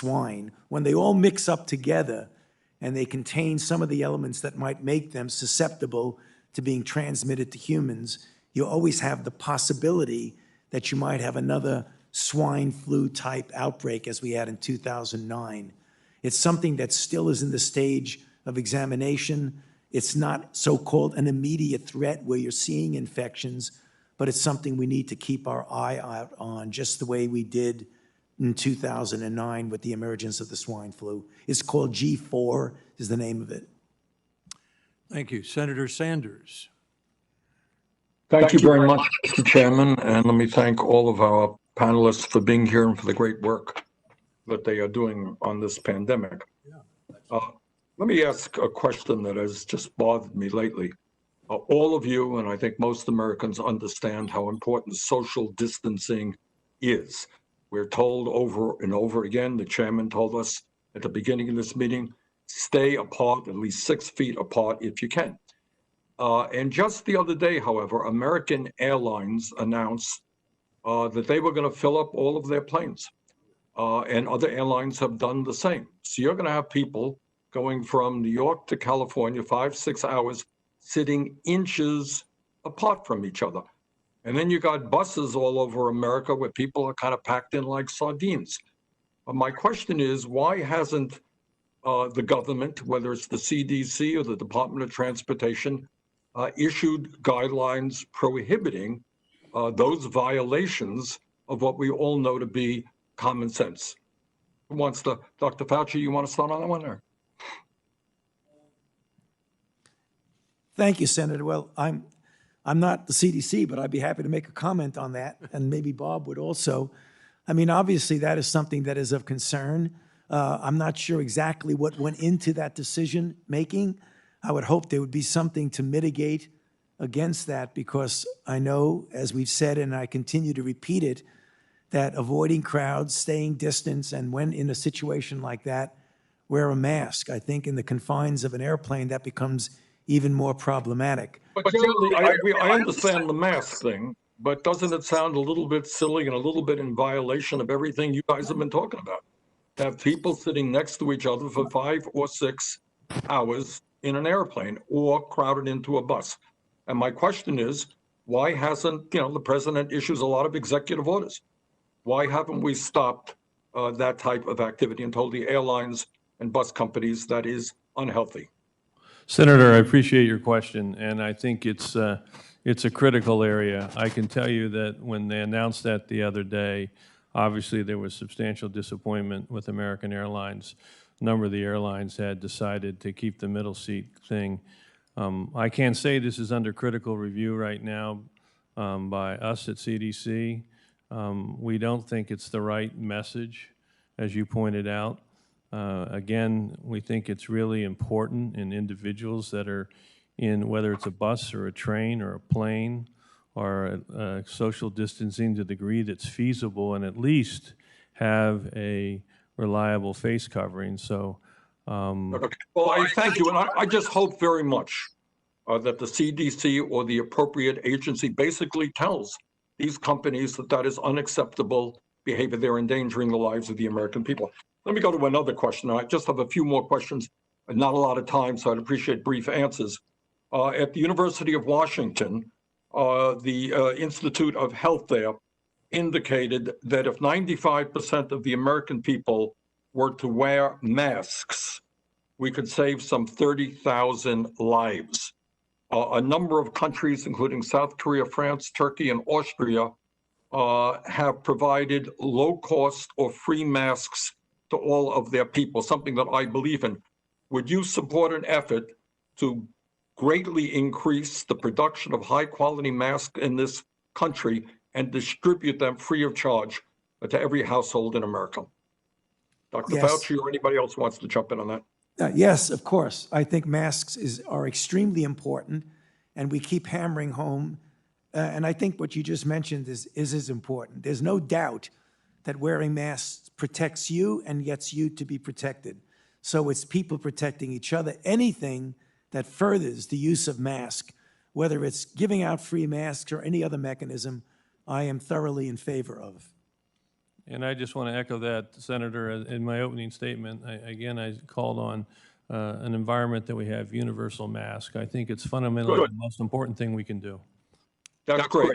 swine, when they all mix up together and they contain some of the elements that might make them susceptible to being transmitted to humans, you always have the possibility that you might have another swine flu type outbreak as we had in 2009. It's something that still is in the stage of examination. It's not so-called an immediate threat where you're seeing infections, but it's something we need to keep our eye out on, just the way we did in 2009 with the emergence of the swine flu. It's called G4 is the name of it. Thank you. Senator Sanders. Thank you very much, Mr. Chairman, and let me thank all of our panelists for being here and for the great work that they are doing on this pandemic. Let me ask a question that has just bothered me lately. All of you, and I think most Americans, understand how important social distancing is. We're told over and over again, the chairman told us at the beginning of this meeting, stay apart, at least 6 feet apart if you can. And just the other day, however, American Airlines announced that they were going to fill up all of their planes. And other airlines have done the same. So you're going to have people going from New York to California, 5-6 hours, sitting inches apart from each other. And then you got buses all over America where people are kind of packed in like sardines. My question is, why hasn't the government, whether it's the CDC or the Department of Transportation, issued guidelines prohibiting those violations of what we all know to be common sense? Who wants to, Dr. Fauci, you want to start on that one there? Thank you, Senator. Well, I'm not the CDC, but I'd be happy to make a comment on that, and maybe Bob would also. I mean, obviously, that is something that is of concern. I'm not sure exactly what went into that decision making. I would hope there would be something to mitigate against that, because I know, as we've said, and I continue to repeat it, that avoiding crowds, staying distance, and when in a situation like that, wear a mask. I think in the confines of an airplane, that becomes even more problematic. But generally, I understand the mask thing, but doesn't it sound a little bit silly and a little bit in violation of everything you guys have been talking about? To have people sitting next to each other for 5 or 6 hours in an airplane or crowded into a bus. And my question is, why hasn't, the president issues a lot of executive orders? Why haven't we stopped that type of activity and told the airlines and bus companies that is unhealthy? Senator, I appreciate your question, and I think it's a critical area. I can tell you that when they announced that the other day, obviously there was substantial disappointment with American Airlines. A number of the airlines had decided to keep the middle seat thing. I can say this is under critical review right now by us at CDC. We don't think it's the right message, as you pointed out. Again, we think it's really important in individuals that are in, whether it's a bus or a train or a plane, or social distancing to the degree that's feasible, and at least have a reliable face covering. So, okay. Well, I thank you, and I just hope very much that the CDC or the appropriate agency basically tells these companies that that is unacceptable behavior. They're endangering the lives of the American people. Let me go to another question. I just have a few more questions, and not a lot of time, so I'd appreciate brief answers. At the University of Washington, the Institute of Health there indicated that if 95% of the American people were to wear masks, we could save some 30,000 lives. A number of countries, including South Korea, France, Turkey, and Austria, have provided low-cost or free masks to all of their people, something that I believe in. Would you support an effort to greatly increase the production of high-quality masks in this country and distribute them free of charge to every household in America? Dr. Yes. Fauci or anybody else wants to jump in on that? Yes, of course. I think masks are extremely important, and we keep hammering home. And I think what you just mentioned is as important. There's no doubt that wearing masks protects you and gets you to be protected. So it's people protecting each other. Anything that furthers the use of masks, whether it's giving out free masks or any other mechanism, I am thoroughly in favor of. And I just want to echo that, Senator, in my opening statement. I called on an environment that we have universal mask. I think it's fundamentally Good. the most important thing we can do. That's great.